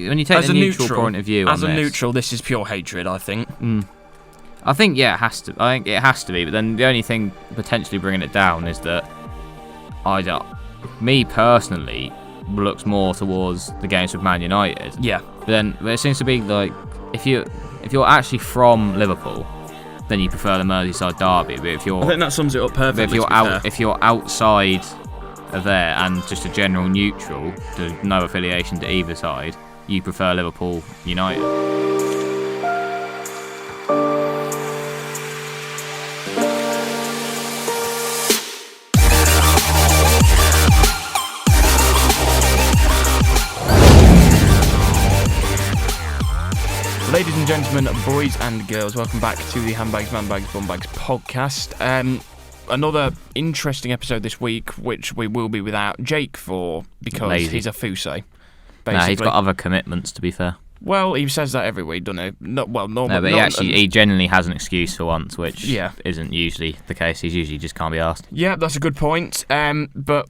when you take the neutral point of view as a neutral, this is pure hatred, I think. I think it has to. I think it has to be. But then the only thing potentially bringing it down is that me personally looks more towards the games with Man United. Yeah. But then it seems to be like if you're actually from Liverpool, then you prefer the Merseyside derby. But if you're, I think that sums it up perfectly. If you're outside of there and just a general neutral, there's no affiliation to either side, you prefer Liverpool United. Ladies and gentlemen, boys and girls, welcome back to the Handbags, Man-Bags, Bum-Bags podcast. Another interesting episode this week, which we will be without Jake for, because he's a fuse, basically. Nah, he's got other commitments, to be fair. Well, he says that every week, doesn't he? He genuinely has an excuse for once, which isn't usually the case. He's usually just can't be asked. Yeah, that's a good point. But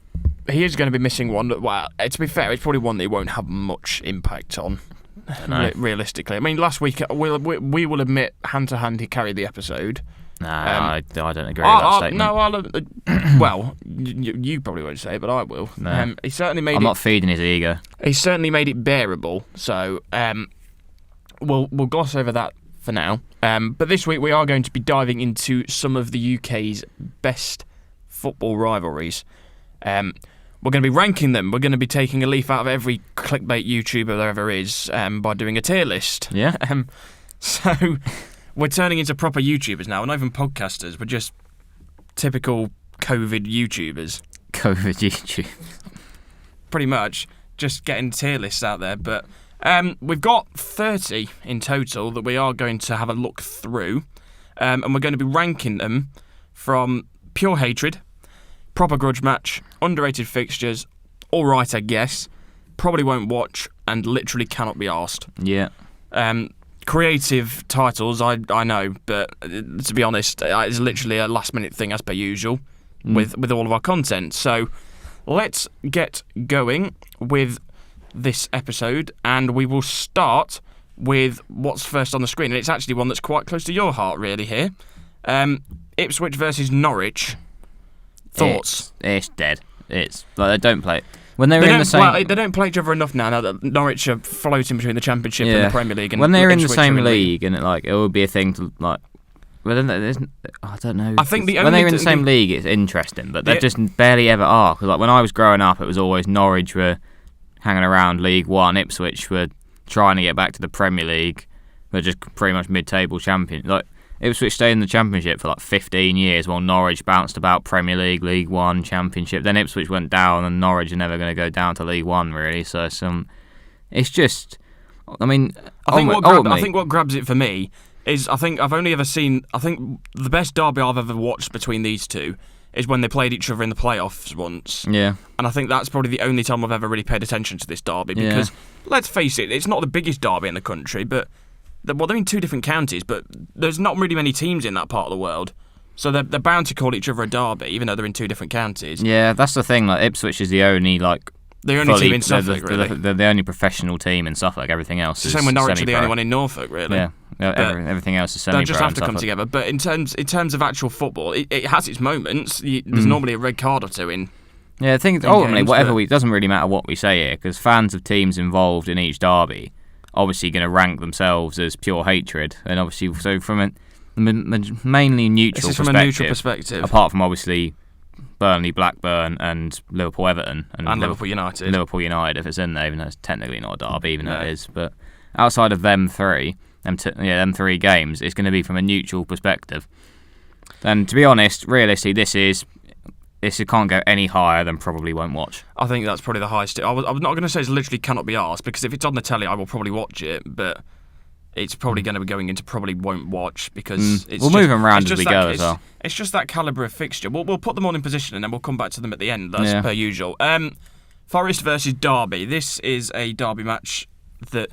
he is going to be missing one. Well, to be fair, it's probably one that he won't have much impact on. Realistically, I mean, last week we will admit hand to hand he carried the episode. Nah, I don't agree with that statement. No, well, you probably won't say it, but I will. No. He certainly made. I'm not feeding his ego. He certainly made it bearable. So we'll gloss over that for now. But this week we are going to be diving into some of the UK's best football rivalries. We're going to be ranking them. We're going to be taking a leaf out of every clickbait YouTuber there ever is by doing a tier list. Yeah. So we're turning into proper YouTubers now. We're not even podcasters. We're just typical COVID YouTubers. COVID YouTubers. Pretty much. Just getting tier lists out there. But we've got 30 in total that we are going to have a look through. And we're going to be ranking them from pure hatred, proper grudge match, underrated fixtures, alright I guess, probably won't watch, and literally cannot be arsed. Yeah. Creative titles, I know, but to be honest, it's literally a last minute thing as per usual with all of our content. So let's get going with this episode, and we will start with what's first on the screen, and it's actually one that's quite close to your heart really here. Ipswich versus Norwich. Thoughts? It's dead. It's like they don't play when they're in the same. Well, they don't play each other enough now that Norwich are floating between the Championship and the Premier League. And when they're in the same league, and it would be a thing to like. Well, then I don't know. I think when they're in the same league, it's interesting, but they just barely ever are. Because like when I was growing up, it was always Norwich were hanging around League One, Ipswich were trying to get back to the Premier League, they're just pretty much mid-table champions. Like. Ipswich stayed in the Championship for like 15 years while Norwich bounced about Premier League, League One, Championship. Then Ipswich went down and Norwich are never going to go down to League One, really. So it's just... I mean... I think what grabs it for me is I think the best derby I've ever watched between these two is when they played each other in the playoffs once. Yeah. And I think that's probably the only time I've ever really paid attention to this derby because, let's face it, it's not the biggest derby in the country, but... Well, they're in two different counties, but there's not really many teams in that part of the world. So they're bound to call each other a derby, even though they're in two different counties. Yeah, that's the thing. Like Ipswich is the only team in Suffolk, really. They're the only professional team in Suffolk. Everything else is same with Norwich semi-pro. are the only one in Norfolk, really. Yeah, everything else is semi-pro. They just have to come together. But in terms of actual football, it has its moments. There's normally a red card or two in. Yeah, I think ultimately, it doesn't really matter what we say here, because fans of teams involved in each derby obviously going to rank themselves as pure hatred, and obviously so from a mainly neutral perspective. From a neutral perspective, apart from obviously Burnley, Blackburn, and Liverpool, Everton, and Liverpool United. Liverpool United, if it's in there, even though it's technically not a derby, even though it is. But outside of them three games, it's going to be from a neutral perspective. And to be honest, realistically, this can't go any higher than probably won't watch. I think that's probably the highest. I'm not going to say it's literally cannot be arsed, because if it's on the telly, I will probably watch it, but it's probably going to be going into probably won't watch, because we'll move them around as we go as well. It's just that calibre of fixture. We'll put them all in position and then we'll come back to them at the end. That's per usual. Forrest versus Darby. This is a derby match that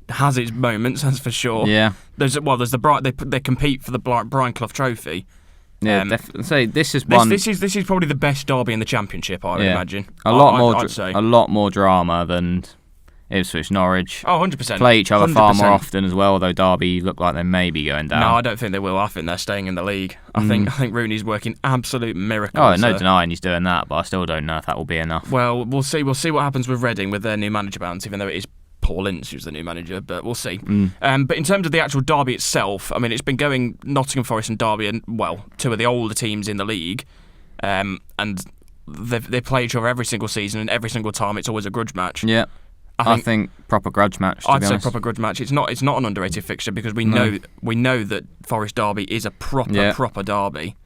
has its moments, that's for sure. Yeah. There's they compete for the Brian Clough Trophy. Yeah, definitely. This is one. This is probably the best derby in the Championship, I would imagine. A lot more drama than Ipswich, Norwich. Oh, 100%. Play each other 100%. far more often as well, although Derby look like they may be going down. No, I don't think they will. I think they're staying in the league. I think Rooney's working absolute miracles. Oh, no denying he's doing that, but I still don't know if that will be enough. Well, we'll see. We'll see what happens with Reading with their new manager bounce, even though it is Paul Ince who's the new manager, but we'll see. But in terms of the actual derby itself, I mean, it's been going Nottingham Forest and Derby, and well, two of the older teams in the league, and they play each other every single season, and every single time it's always a grudge match. Yeah. I think proper grudge match. I'd say proper grudge match. It's not an underrated fixture because we know that Forest Derby is a proper derby,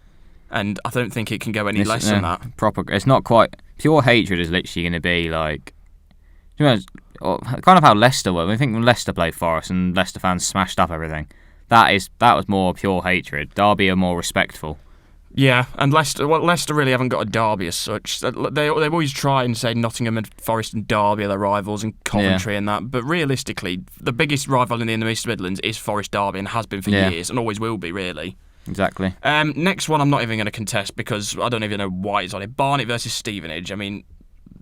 and I don't think it can go any less than that. Proper. It's not quite pure hatred. Is literally going to be like, kind of how Leicester were. I think when Leicester played Forest and Leicester fans smashed up everything. That was more pure hatred. Derby are more respectful. Yeah, and Leicester really haven't got a derby as such. They always try and say Nottingham and Forest and Derby are their rivals, and Coventry and that. But realistically, the biggest rival in the East Midlands is Forest Derby, and has been for years, and always will be, really. Exactly. Next one, I'm not even going to contest because I don't even know why it's on it. Barney versus Stevenage. I mean,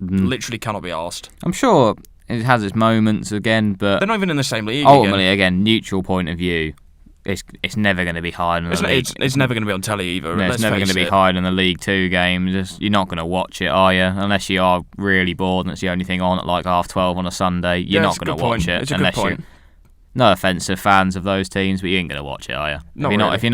literally cannot be arsed. I'm sure it has its moments again, but they're not even in the same league. Ultimately, again, neutral point of view. It's never going to be higher than the league. It's never going to be on telly either. Yeah, it's never going to be higher than the League 2 game. You're not going to watch it, are you? Unless you are really bored and it's the only thing on at like 12:30 on a Sunday. You're not going to watch it. It's a good point. No offence to fans of those teams, but you ain't going to watch it, are you? If you're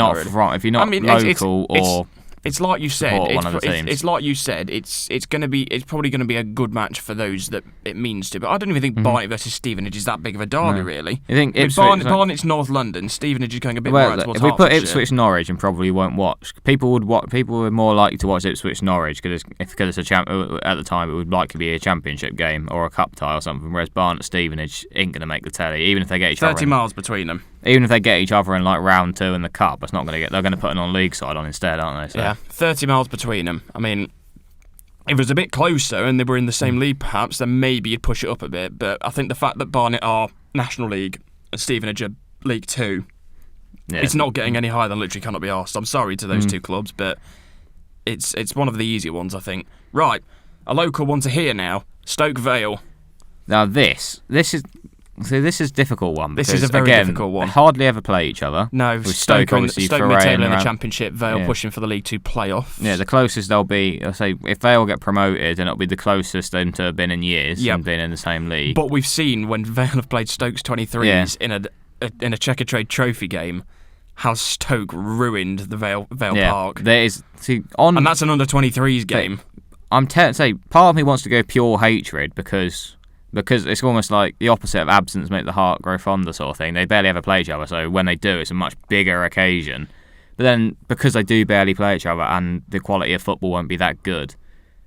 not local or. It's like you said. It's like you said. It's probably going to be a good match for those that it means to. But I don't even think Barney versus Stevenage is that big of a derby, really. You think Barney's North London, Stevenage is going a bit more towards If we put Hertfordshire. Ipswich Norwich, and probably won't watch. People were more likely to watch Ipswich Norwich because it's a at the time it would likely be a championship game or a cup tie or something. Whereas Barnet Stevenage ain't going to make the telly, even if they get each other. 30 miles between them. Even if they get each other in like round 2 in the cup, it's not going to get. They're going to put an on-league side on instead, aren't they? So. Yeah, 30 miles between them. I mean, if it was a bit closer and they were in the same league, perhaps, then maybe you'd push it up a bit. But I think the fact that Barnet are National League and Stevenage are League 2, it's not getting any higher than literally cannot be arsed. I'm sorry to those two clubs, but it's one of the easier ones, I think. Right, a local one to hear now: Stoke Vale. Now this is. So this is a difficult one. This is a very difficult one. They hardly ever play each other. No, with Stoke mid-table in the Championship, Vale pushing for the League 2 playoffs. Yeah, the closest they'll be, I'll say, if Vale get promoted, then it'll be the closest them to have been in years and been in the same league. But we've seen when Vale have played Stoke's 23s in a Checker Trade Trophy game, how Stoke ruined the Vale Park. There is, and that's an under-23s game. I'm say part of me wants to go pure hatred because it's almost like the opposite of absence make the heart grow fonder sort of thing. They barely ever play each other, so when they do, it's a much bigger occasion. But then, because they do barely play each other and the quality of football won't be that good.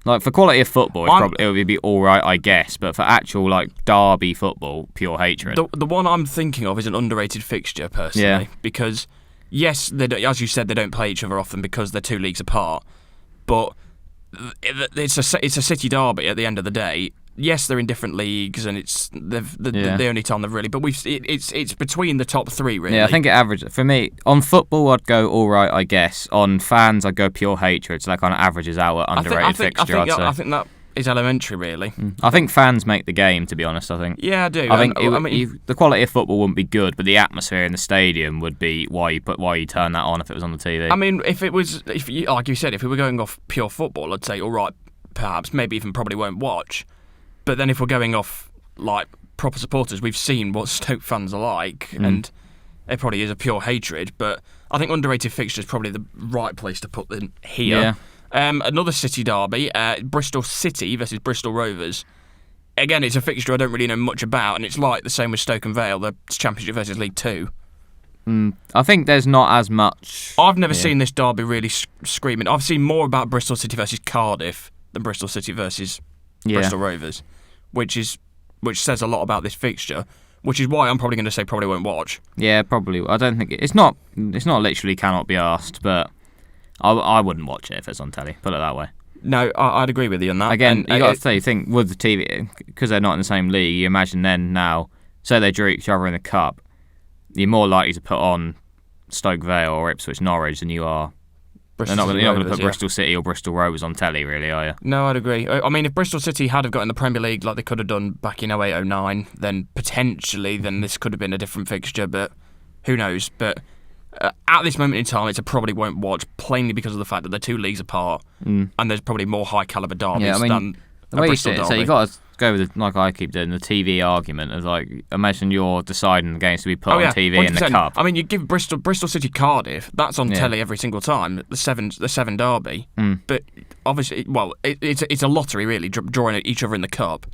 Like, for quality of football, it would be alright, I guess, but for actual, like, derby football, pure hatred. The one I'm thinking of is an underrated fixture, personally, because, yes, as you said, they don't play each other often because they're 2 leagues apart, but it's a city derby at the end of the day. Yes, they're in different leagues, and it's the only time they've really. But it's between the top 3, really. Yeah, I think it averages. For me, on football, I'd go all right, I guess. On fans, I'd go pure hatred. So that kind of averages out at underrated fixture. I think that is elementary, really. I think fans make the game. To be honest, I think. Yeah, I do. I think the quality of football wouldn't be good, but the atmosphere in the stadium would be why you turn that on if it was on the TV. I mean, if like you said, if we were going off pure football, I'd say all right, perhaps, maybe even probably won't watch. But then if we're going off, like, proper supporters, we've seen what Stoke fans are like, and it probably is a pure hatred, but I think underrated fixture is probably the right place to put them here. Yeah. Another city derby, Bristol City versus Bristol Rovers. Again, it's a fixture I don't really know much about, and it's like the same with Stoke and Vale, the Championship versus League 2. I think there's not as much... I've never seen this derby really screaming. I've seen more about Bristol City versus Cardiff than Bristol City versus... Bristol Rovers, which says a lot about this fixture, which is why I'm probably going to say probably won't watch. Yeah, probably. I don't think it's not literally cannot be asked, but I wouldn't watch it if it's on telly. Put it that way. No, I'd agree with you on that. Again, you got to think with the TV because they're not in the same league. You imagine then now, say they drew each other in the cup, you're more likely to put on Stoke Vale or Ipswich Norwich than you are You're not going to put Bristol City or Bristol Rovers on telly, really, are you? No, I'd agree. I mean, if Bristol City had have got in the Premier League like they could have done back in 08-09, then potentially this could have been a different fixture, but who knows? But at this moment in time, it's a probably won't watch, plainly because of the fact that they're 2 leagues apart, and there's probably more high-calibre derbies than the way Bristol derby. So you've got to go with, like I keep doing, the TV argument of, like, imagine you're deciding the games to be put on TV 100%. In the Cup. I mean, you give Bristol City Cardiff, that's on telly every single time, the seven derby. But obviously, well, it's a lottery, really, drawing each other in the Cup.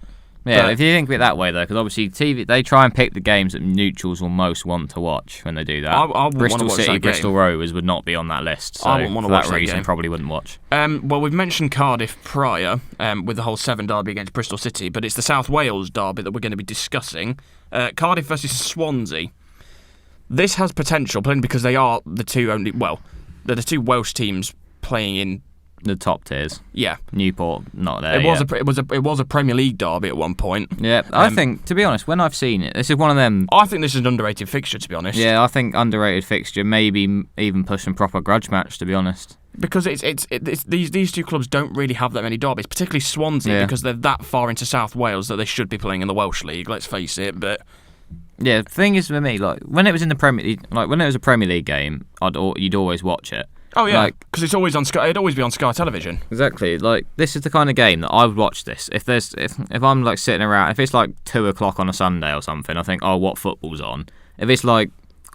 Yeah, but if you think of it that way, though, because obviously TV, they try and pick the games that neutrals will most want to watch when they do that. I Bristol City, Bristol Rovers would not be on that list. So I wouldn't want to watch that reason, game. Probably wouldn't watch. Well, we've mentioned Cardiff prior with the whole 7 derby against Bristol City, but it's the South Wales derby that we're going to be discussing. Cardiff versus Swansea. This has potential, playing because they are the they're the 2 Welsh teams playing in the top tiers. Yeah, Newport not there. It was a Premier League derby at one point. Yeah, I think, to be honest, when I've seen it, this is one of them. I think this is an underrated fixture, to be honest. Yeah, I think underrated fixture, maybe even pushing proper grudge match, to be honest. Because these 2 clubs don't really have that many derbies, particularly Swansea, because they're that far into South Wales that they should be playing in the Welsh League. Let's face it, but. Yeah, the thing is for me, like when it was in the Premier League, like when it was a Premier League game, you'd always watch it. Oh yeah, because it's always on Sky. It'd always be on Sky Television. Exactly. Like this is the kind of game that I would watch. This if I'm like sitting around, if it's like 2:00 on a Sunday or something, I think, oh, what football's on? If it's like,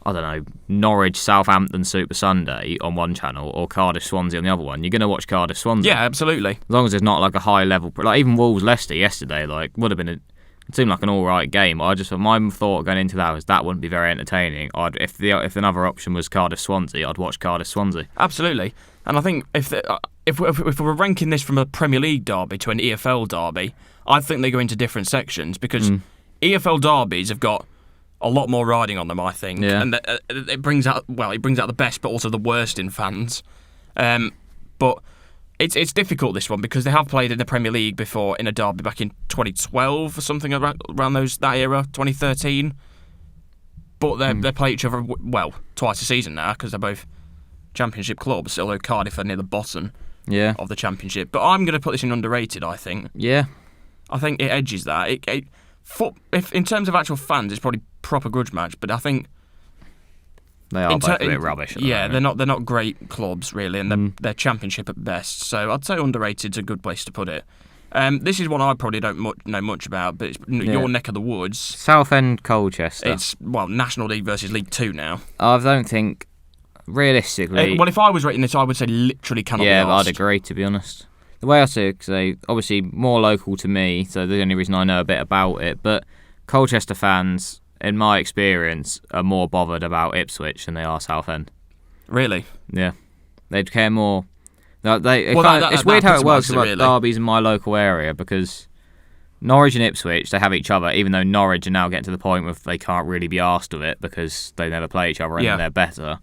I don't know, Norwich Southampton Super Sunday on one channel or Cardiff Swansea on the other one, you're gonna watch Cardiff Swansea. Yeah, absolutely. As long as it's not like a high level, like even Wolves Leicester yesterday, like would have been. It seemed like an all right game. My thought going into that was that wouldn't be very entertaining. If another option was Cardiff Swansea, I'd watch Cardiff Swansea. Absolutely, and I think if we're ranking this from a Premier League derby to an EFL derby, I think they go into different sections because EFL derbies have got a lot more riding on them. I think, and it brings out the best, but also the worst in fans. But. It's difficult, this one, because they have played in the Premier League before in a derby back in 2012 or something around that era, 2013. But they play each other, twice a season now because they're both Championship clubs, although Cardiff are near the bottom of the Championship. But I'm going to put this in underrated, I think. Yeah. I think it edges that. If in terms of actual fans, it's probably proper grudge match, but I think... They are both a bit rubbish. They're not great clubs really, and they're Championship at best. So I'd say underrated's a good place to put it. This is one I probably don't know much about, but it's your neck of the woods. Southend Colchester. It's National League versus League 2 now. I don't think realistically. If I was rating this, I would say literally cannot be asked. Yeah, I'd agree, to be honest. The way I see it, because they obviously more local to me, so the only reason I know a bit about it. But Colchester fans, in my experience, are more bothered about Ipswich than they are Southend. Really? Yeah. They'd care more. It's weird how it works about derbies in my local area, because Norwich and Ipswich, they have each other, even though Norwich are now getting to the point where they can't really be asked of it because they never play each other and they're better.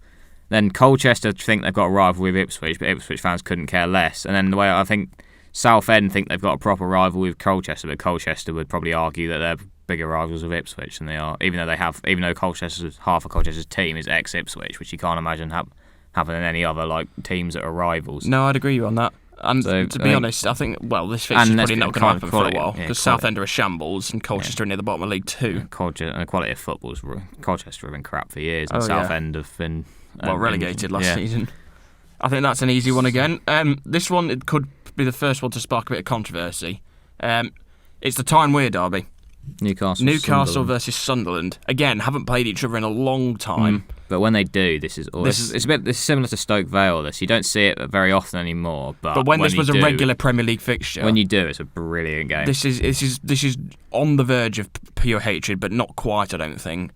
Then Colchester think they've got a rival with Ipswich, but Ipswich fans couldn't care less. And then the way I think Southend think they've got a proper rival with Colchester, but Colchester would probably argue that they're bigger rivals with Ipswich than they are, even though half of Colchester's team is ex-Ipswich, which you can't imagine happening in any other like teams that are rivals. No, I'd agree on that. And so, to be honest, I think this fixture's probably not going to happen for a while because Southend are a shambles and Colchester are near the bottom of League 2. And the quality of football's Colchester have been crap for years, and Southend have been relegated last season. I think that's an easy one again. This one, it could be the first one to spark a bit of controversy. It's the Tyne Weir derby. Newcastle versus Sunderland. Again, haven't played each other in a long time. But when they do, this is similar to Stoke Vale. You don't see it very often anymore. But when this was a regular Premier League fixture, when you do, it's a brilliant game. This is on the verge of pure hatred, but not quite, I don't think.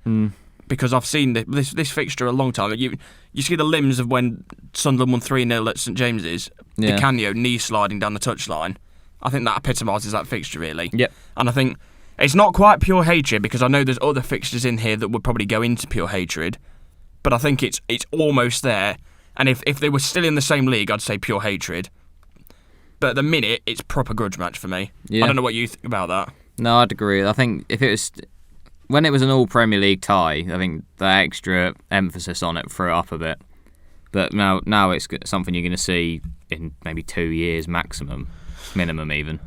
Because I've seen this fixture a long time. You see the limbs of when Sunderland won 3-0 at St James's. Di Canio knee sliding down the touchline. I think that epitomises that fixture really. Yep. And I think it's not quite pure hatred, because I know there's other fixtures in here that would probably go into pure hatred, but I think it's almost there. And if they were still in the same league, I'd say pure hatred. But at the minute, it's proper grudge match for me. Yeah. I don't know what you think about that. No, I'd agree. I think when it was an all Premier League tie, I think the extra emphasis on it threw it up a bit. But now it's something you're going to see in maybe 2 years minimum even.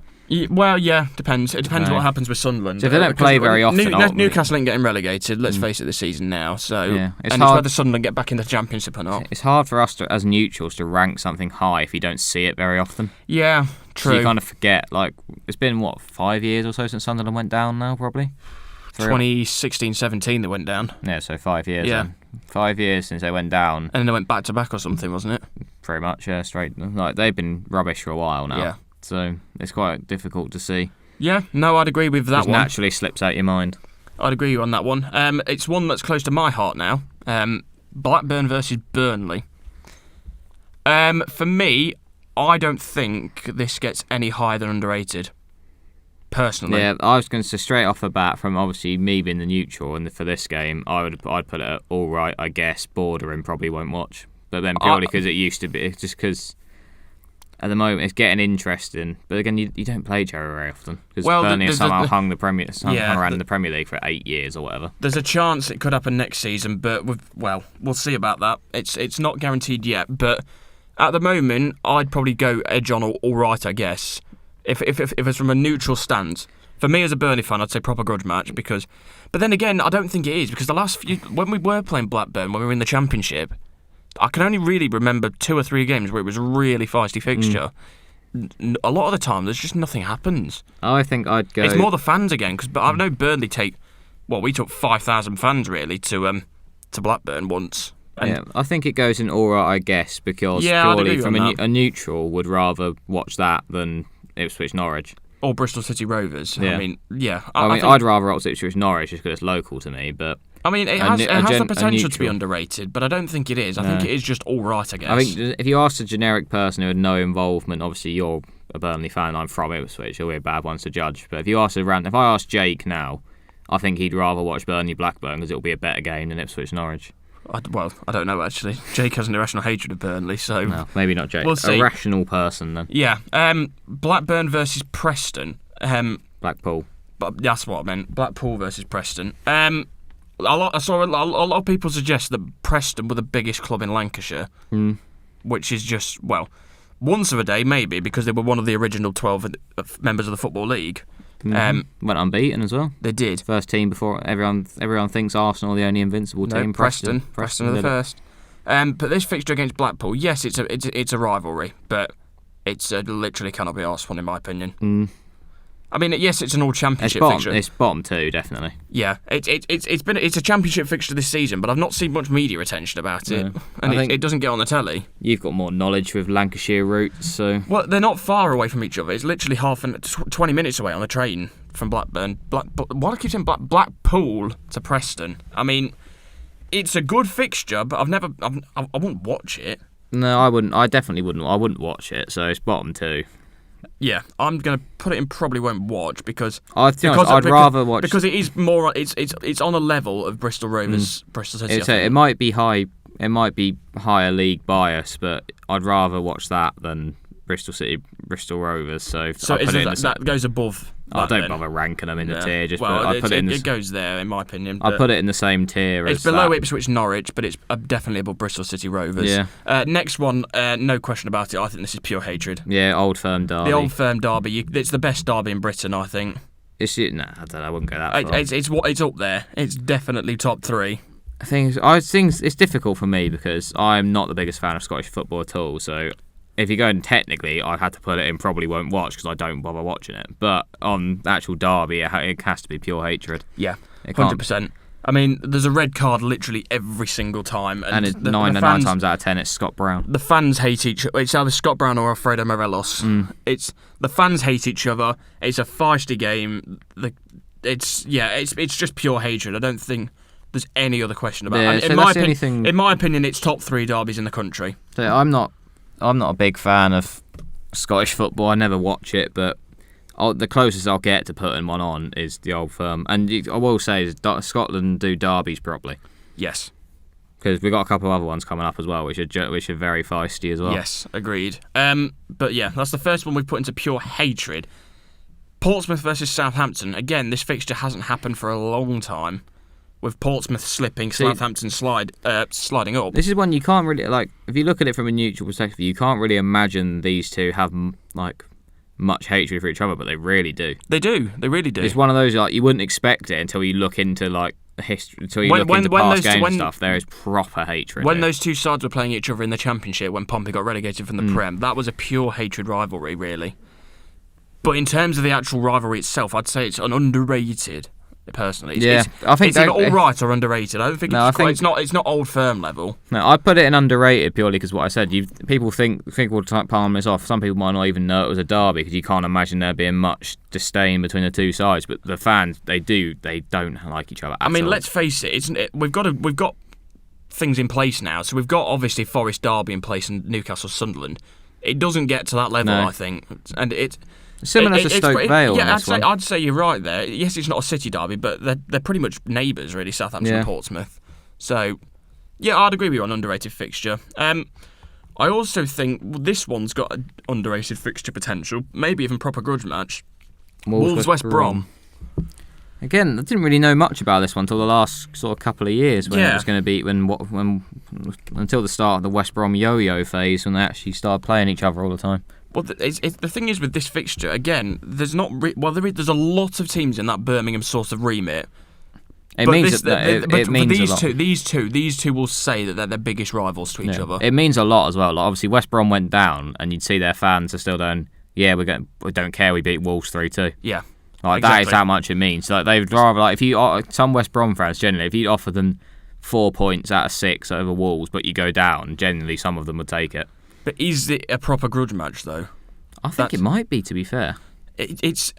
Well, yeah, depends. It depends what happens with Sunderland. So if they don't play very often, Newcastle ain't getting relegated. Let's face it, this season now. So it's hard. It's whether Sunderland get back in the Championship or not. It's hard for us as neutrals to rank something high if you don't see it very often. Yeah, true. So you kind of forget. Like it's been 5 years or so since Sunderland went down now, probably. 2016-17 they went down. Yeah, so 5 years. Yeah. Then. 5 years since they went down. And then they went back to back or something, wasn't it? Pretty much, yeah, straight. Like they've been rubbish for a while now. Yeah. So it's quite difficult to see. Yeah, no, I'd agree with that one. It naturally slips out your mind. I'd agree on that one. It's one that's close to my heart now. Blackburn versus Burnley. For me, I don't think this gets any higher than underrated. Personally. Yeah, I was going to say straight off the bat, from obviously me being the neutral, and for this game, I'd put it at all right, I guess. Bordering, probably won't watch. But then purely because it used to be, just because at the moment it's getting interesting. But again, you don't play Jerry very often because Burnley has somehow hung around in the Premier League for 8 years or whatever. There's a chance it could happen next season, but we'll see about that. It's not guaranteed yet, but at the moment, I'd probably go edge on all right, I guess. If it's from a neutral stance. For me as a Burnley fan, I'd say proper grudge match but then again, I don't think it is because the last few, when we were playing Blackburn, when we were in the Championship, I can only really remember 2 or 3 games where it was a really feisty fixture. A lot of the time, there's just nothing happens. I think I'd go. It's more the fans again because I know Burnley we took 5,000 fans really to Blackburn once. Yeah, I think it goes in all right, I guess, because purely from a neutral would rather watch that than Ipswich Norwich. Or Bristol City Rovers. Yeah. I mean, yeah. I'd rather watch Ipswich Norwich just because it's local to me, but. I mean, it has the potential to be underrated, but I don't think it is. I think it is just all right, I guess. I think if you asked a generic person who had no involvement, obviously you're a Burnley fan, I'm from Ipswich, you'll be a bad one to judge. But if I ask Jake now, I think he'd rather watch Burnley Blackburn because it'll be a better game than Ipswich Norwich. I don't know actually. Jake has an irrational hatred of Burnley, so no, maybe not Jake. We'll see. A rational person then. Yeah. Blackburn versus Preston. Blackpool. But that's what I meant. Blackpool versus Preston. I saw a lot of people suggest that Preston were the biggest club in Lancashire, which is just once of a day maybe because they were one of the original 12 members of the Football League. Went unbeaten as well. They did. First team before everyone thinks Arsenal are the only invincible team. Preston are the first. But this fixture against Blackpool, yes, it's a rivalry, but it's literally cannot be arsed one in my opinion. I mean, yes, it's an all-championship fixture. It's bottom 2, definitely. Yeah, it's a championship fixture this season, but I've not seen much media attention about it, and it doesn't get on the telly. You've got more knowledge with Lancashire roots, so. Well, they're not far away from each other. It's literally 20 minutes away on the train from Blackburn. What I keep saying, Blackpool to Preston. I mean, it's a good fixture, but I wouldn't watch it. No, I wouldn't. I definitely wouldn't. I wouldn't watch it. So it's bottom 2. Yeah, I'm gonna put it in probably won't watch because I'd rather watch because it is more. It's on a level of Bristol Rovers, Bristol City. It might be high. It might be higher league bias, but I'd rather watch that than Bristol City, Bristol Rovers. So that goes above. I don't bother ranking them in the tier. It goes there in my opinion. I put it in the same tier. It's below Ipswich Norwich, but it's definitely above Bristol City Rovers. Yeah. Next one, no question about it. I think this is pure hatred. Yeah, Old Firm Derby. The Old Firm Derby. It's the best derby in Britain, I think. I don't know. I wouldn't go that far. It's up there. It's definitely top 3. I think it's difficult for me because I'm not the biggest fan of Scottish football at all. So if you're going technically, I've had to put it in probably won't watch because I don't bother watching it. But on actual derby, it has to be pure hatred. Yeah, 100%. I mean, there's a red card literally every single time. And it's 9 times out of 10, it's Scott Brown. The fans hate each other. It's either Scott Brown or Alfredo Morelos. The fans hate each other. It's a feisty game. It's just pure hatred. I don't think there's any other question about it. In my opinion, it's top 3 derbies in the country. So I'm not a big fan of Scottish football. I never watch it, but the closest I'll get to putting one on is the Old Firm. And I will say, Scotland do derbies properly. Yes. Because we've got a couple of other ones coming up as well, which are very feisty as well. Yes, agreed. But yeah, that's the first one we've put into pure hatred. Portsmouth versus Southampton. Again, this fixture hasn't happened for a long time. with Portsmouth slipping, Southampton sliding up. This is one you can't really like. If you look at it from a neutral perspective, you can't really imagine these two have like much hatred for each other, but they really do. They do. They really do. It's one of those like you wouldn't expect it until you look into like history, until you look into past games and stuff. There is proper hatred. When those two sides were playing each other in the Championship, when Pompey got relegated from the Prem, that was a pure hatred rivalry, really. But in terms of the actual rivalry itself, I'd say it's an underrated. Personally, I think it's either all right or underrated. I don't think it's not old firm level. No, I put it in underrated purely because what I said. People think we'll palm this off. Some people might not even know it was a derby because you can't imagine there being much disdain between the two sides. But the fans, they don't like each other. I mean, let's face it. We've got things in place now. So we've got obviously Forrest, Darby in place and Newcastle Sunderland. It doesn't get to that level, I think, and it's. Similar to Stoke Vale. Yeah, I'd say you're right there. Yes, it's not a city derby, but they're pretty much neighbours, really, Southampton and Portsmouth. So, yeah, I'd agree with you on underrated fixture. I also think this one's got an underrated fixture potential, maybe even proper grudge match. Wolves West Brom. Again, I didn't really know much about this one until the last sort of couple of years when it was going to be until the start of the West Brom yo-yo phase when they actually started playing each other all the time. Well, the thing is with this fixture, again, there's not there's a lot of teams in that Birmingham sort of remit. These two will say that they're their biggest rivals to each other. It means a lot as well. Like, obviously, West Brom went down, and you'd see their fans are still going, "Yeah, we don't care. We beat Wolves 3-2." Yeah, like exactly. That is how much it means. Like they'd rather some West Brom fans generally, if you offer them 4 points out of 6 over Wolves, but you go down, generally some of them would take it. But is it a proper grudge match, though? I think it might be, to be fair. It's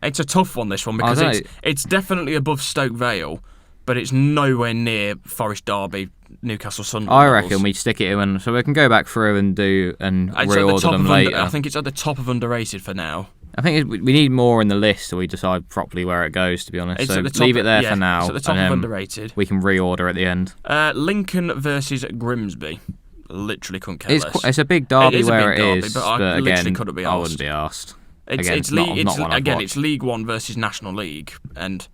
a tough one, this one, because it's definitely above Stoke Vale, but it's nowhere near Forest Derby, Newcastle Sunderland. I reckon we stick it in, so we can go back through and reorder them later. I think it's at the top of underrated for now. I think we need more in the list so we decide properly where it goes, to be honest. So leave it there for now. It's at the top of underrated. We can reorder at the end. Lincoln versus Grimsby. Literally couldn't care less. It's a big derby where it is, but again, couldn't be I wouldn't be asked. It's League One versus National League, and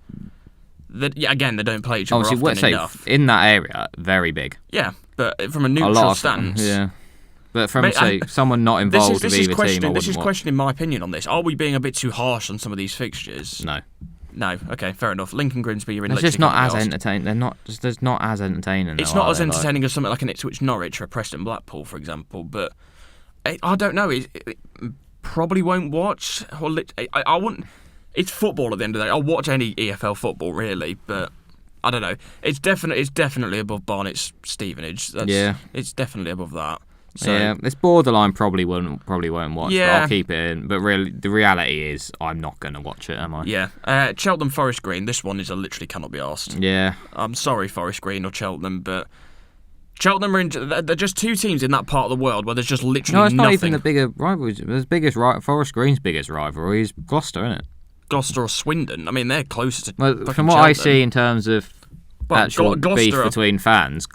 they don't play each other often enough. In that area, very big. Yeah, but from a neutral stance. Yeah. But from, someone not involved with either team, this is questioning my opinion on this. Are we being a bit too harsh on some of these fixtures? No, okay, fair enough. Lincoln Grimsby, you're in. It's just not as entertaining. They're not as entertaining. It's not as entertaining as something like an Ipswich Norwich or a Preston Blackpool, for example. But I don't know. It probably won't watch. I wouldn't. It's football at the end of the day. I'll watch any EFL football really, but I don't know. It's definitely above Barney's Stevenage. It's definitely above that. So, yeah, it's borderline. Probably won't watch. Yeah. But I'll keep it in. But really, the reality is, I'm not going to watch it. Am I? Yeah. Cheltenham Forest Green. This one is literally cannot be asked. Yeah. I'm sorry, Forest Green or Cheltenham, but Cheltenham are they're just two teams in that part of the world where there's just literally nothing. No, it's not even the bigger rivalries. Forest Green's biggest rivalry is Gloucester, isn't it? Gloucester or Swindon. I mean, they're closer to. Well, from what I see in terms of actual beef between fans,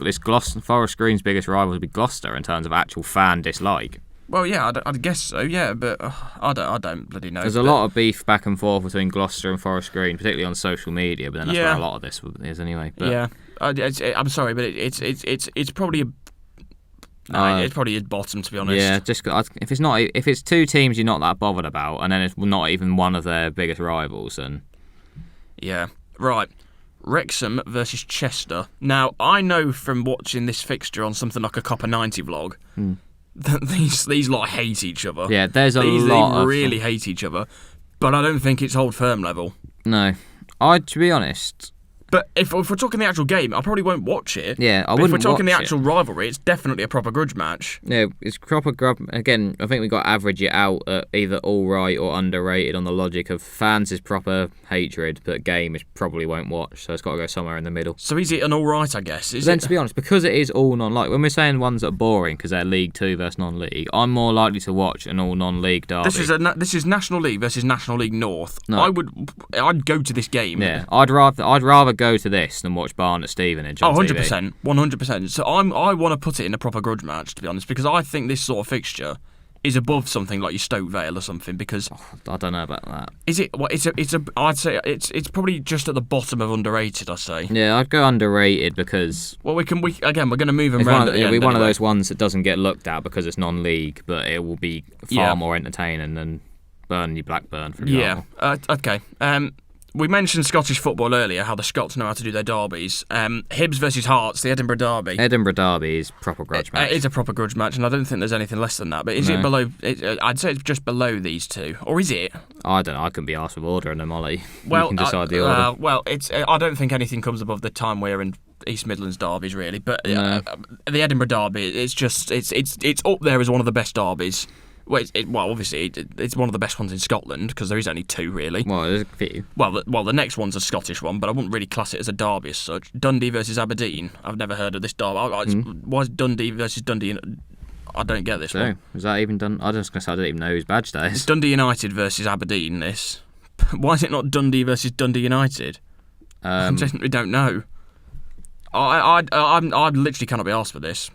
Forest Green's biggest rival would be Gloucester in terms of actual fan dislike. Well, yeah, I'd guess so, yeah, but I don't bloody know. There's a lot of beef back and forth between Gloucester and Forest Green, particularly on social media, but then that's where a lot of this is anyway. But yeah, I'm sorry, but it's probably it's probably at bottom, to be honest. Yeah, just if it's two teams you're not that bothered about, and then it's not even one of their biggest rivals, then yeah, right. Wrexham versus Chester. Now, I know from watching this fixture on something like a Copper 90 vlog that these lot hate each other. Yeah, there's a lot. They really hate each other, but I don't think it's hold firm level. No, to be honest. But if we're talking the actual game, I probably won't watch it. Yeah, I wouldn't watch it. If we're talking the actual rivalry, it's definitely a proper grudge match. Yeah, it's proper grudge. Again, I think we've got to average it out at either all right or underrated on the logic of fans is proper hatred, but game is probably won't watch, so it's got to go somewhere in the middle. So is it an all right, I guess? To be honest, because it is all non-league, when we're saying ones that are boring because they're League 2 versus non-league, I'm more likely to watch an all non-league derby. This is National League versus National League North. No. I'd go to this game. Yeah, I'd rather go to this than watch Barney at Stevenage on 100%, 100%. So I want to put it in a proper grudge match, to be honest, because I think this sort of fixture is above something like your Stoke Vale or something, because I don't know about that. is it? Well, I'd say it's probably just at the bottom of underrated. I say. Yeah, I'd go underrated because. Well, we're going to move them It's around. it'll be one of those ones that doesn't get looked at because it's non-league, but it will be far more entertaining than Burnley Blackburn, for example. Yeah. Okay. We mentioned Scottish football earlier, how the Scots know how to do their derbies. Hibs versus Hearts, the Edinburgh Derby. Edinburgh Derby is proper grudge match. It is a proper grudge match, and I don't think there's anything less than that. But is it below? I'd say it's just below these two, or is it? I don't know. I couldn't be asked with ordering them, Ollie. Well, you can decide the order. Well, I don't think anything comes above the time we're in East Midlands derbies, really. But the Edinburgh Derby, it's up there as one of the best derbies. Well, obviously, it's one of the best ones in Scotland, because there is only two, really. Well, there's a few. Well, the next one's a Scottish one, but I wouldn't really class it as a derby as such. Dundee versus Aberdeen. I've never heard of this derby. Why is Dundee versus Dundee? I don't get this one. Was that even done? I was just going to say, I don't even know whose badge that is. It's Dundee United versus Aberdeen, this. Why is it not Dundee versus Dundee United? I genuinely don't know. I literally cannot be asked for this.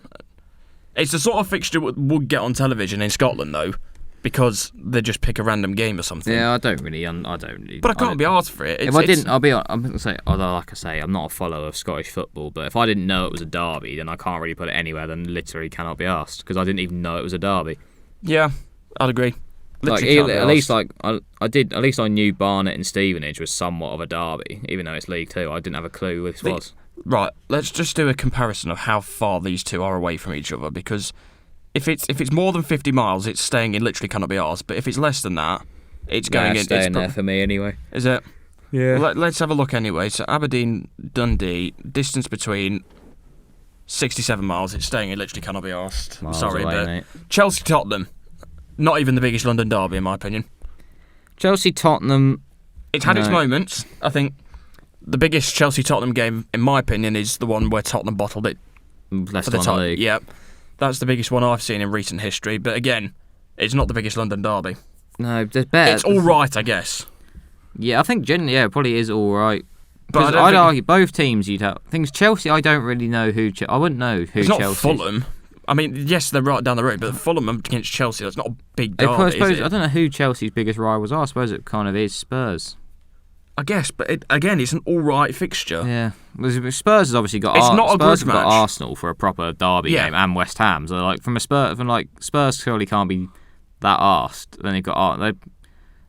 It's the sort of fixture would get on television in Scotland, though, because they just pick a random game or something. Yeah, I don't really. But I can't be asked for it. If I didn't, I'm going to say, although like I say, I'm not a follower of Scottish football, but if I didn't know it was a derby, then I can't really put it anywhere. Then literally cannot be asked, because I didn't even know it was a derby. Yeah, I'd agree. At least I knew Barney and Stevenage was somewhat of a derby, even though it's League Two. I didn't have a clue who this was. Right, let's just do a comparison of how far these two are away from each other, because if it's more than 50 miles, it's staying in literally cannot be asked. But if it's less than that, it's going in. Staying there for me anyway. Is it? Yeah. Well, let's have a look anyway. So Aberdeen, Dundee, distance between 67 miles. It's staying in literally cannot be asked. Miles Sorry, away, but mate. Chelsea, Tottenham, not even the biggest London derby in my opinion. Chelsea, Tottenham. It's had its moments. I think the biggest Chelsea-Tottenham game, in my opinion, is the one where Tottenham bottled it Less for the than top. league. Yep, that's the biggest one I've seen in recent history. But again, it's not the biggest London derby. No, there's better. It's all right, I guess. Yeah, I think generally, it probably is all right. But I'd argue both teams you'd have. Things Chelsea, I don't really know who. I wouldn't know who it's Chelsea. Not Fulham. I mean, yes, they're right down the road, but Fulham against Chelsea, that's not a big derby. I suppose is it? I don't know who Chelsea's biggest rivals are. I suppose it kind of is Spurs. I guess, but it's an all right fixture. Yeah, Spurs has obviously got. It's not a Spurs grudge have got match. Arsenal for a proper derby game, and West Ham. So Spurs surely can't be that arsed. Then they've got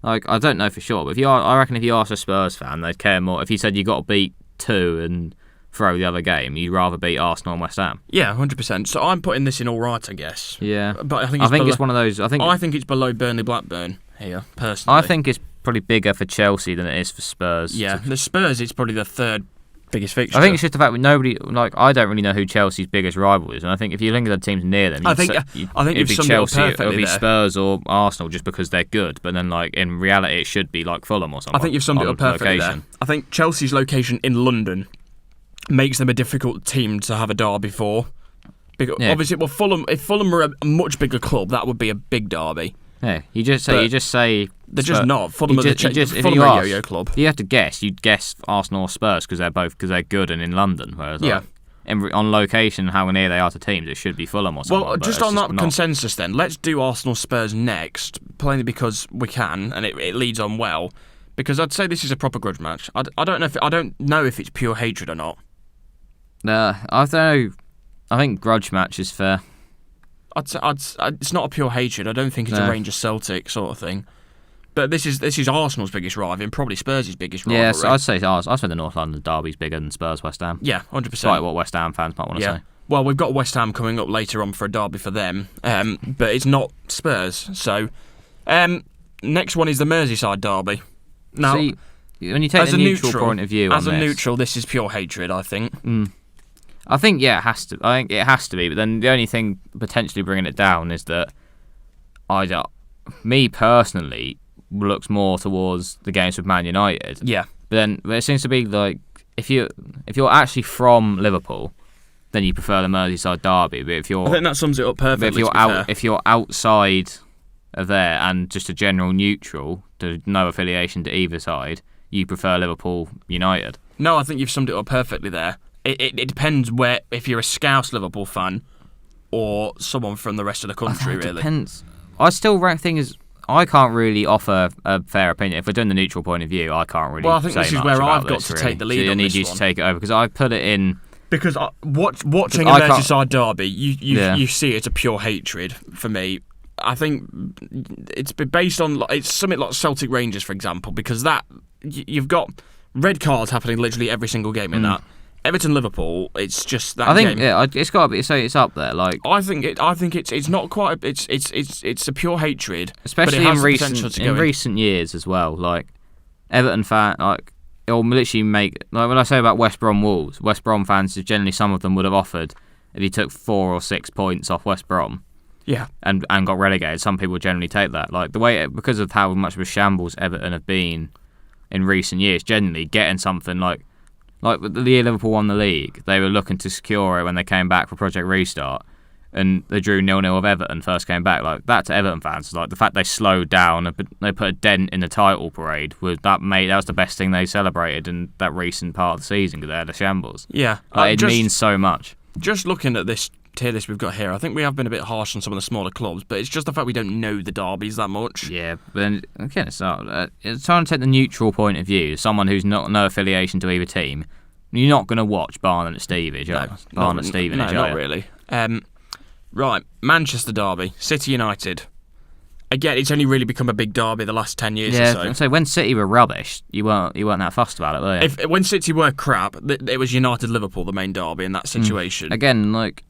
I don't know for sure, but I reckon if you asked a Spurs fan, they'd care more. If you said you got to beat two and throw the other game, you'd rather beat Arsenal and West Ham. Yeah, 100%. So I'm putting this in all right, I guess. Yeah, but I think it's one of those. I think it's below Burnley Blackburn here, personally. I think it's probably bigger for Chelsea than it is for Spurs. Yeah, the Spurs is probably the third biggest fixture. I think it's just the fact that I don't really know who Chelsea's biggest rival is, and I think if you link the teams near them, I think it'd be Chelsea, it'll be Spurs or Arsenal just because they're good. But then, in reality, it should be like Fulham or something. I think you've summed it up perfectly there. I think Chelsea's location in London makes them a difficult team to have a derby for. Because obviously, if Fulham were a much bigger club, that would be a big derby. Yeah, you just say they're just not. Fulham are the yo-yo club. You have to guess. You'd guess Arsenal or Spurs because they're good and in London. Whereas on location, how near they are to teams, it should be Fulham or something. Well, just on that consensus, then let's do Arsenal Spurs next, plainly because we can, and it leads on well. Because I'd say this is a proper grudge match. I don't know if it's pure hatred or not. I think grudge match is fair. It's not a pure hatred. I don't think it's a Rangers Celtic sort of thing. But this is Arsenal's biggest rival and probably Spurs' biggest rival. Yeah, so I'd say the North London derby's bigger than Spurs West Ham. Yeah, 100%. Despite what West Ham fans might want to say. Well, we've got West Ham coming up later on for a derby for them, but it's not Spurs. So, next one is the Merseyside derby. Now, see, when you take the neutral point of view, as a neutral, this is pure hatred. I think. I think it has to. I think it has to be. But then the only thing potentially bringing it down is that me personally looks more towards the games with Man United. Yeah. But it seems to be like if you're actually from Liverpool, then you prefer the Merseyside derby. But I think that sums it up perfectly. If you're outside of there and just a general neutral, no affiliation to either side, you prefer Liverpool United. No, I think you've summed it up perfectly there. It depends if you're a Scouse Liverpool fan or someone from the rest of the country, really. Depends. I still rank things. I can't really offer a fair opinion. If we're doing the neutral point of view, I can't really. Well, I think say this is much where about I've got this, to really. take the lead So I on need this you one. to take it over because I put it in. Because watching a I can't- Merseyside derby, you see it's a pure hatred for me. I think it's based on it's something like Celtic Rangers, for example, because that you've got red cards happening literally every single game in that. Everton Liverpool, it's just that. I think game. it's got to be. So it's up there. Like I think it's not quite. It's a pure hatred, especially but it has in the potential to go in. recent years as well. Like Everton fan, like it'll literally make like when I say about West Brom Wolves, West Brom fans generally some of them would have offered if he took 4 or 6 points off West Brom. Yeah, and got relegated. Some people generally take that, like the way because of how much of a shambles Everton have been in recent years. Generally, getting something like the year Liverpool won the league, they were looking to secure it when they came back for Project Restart, and they drew 0-0 of Everton first came back. Like that to Everton fans, like the fact they slowed down and they put a dent in the title parade that was the best thing they celebrated in that recent part of the season because they had a shambles. Yeah, it means so much. Just looking at this tier list we've got here, I think we have been a bit harsh on some of the smaller clubs, but it's just the fact we don't know the derbies that much. Yeah, but then again, it's trying to take the neutral point of view. Someone who's no affiliation to either team, you're not going to watch Barney and Stevenage. No, not really. Right, Manchester derby, City United. Again, it's only really become a big derby the last 10 years or so. Yeah, so when City were rubbish, you weren't that fussed about it, were you? When City were crap, it was United Liverpool the main derby in that situation. Again, like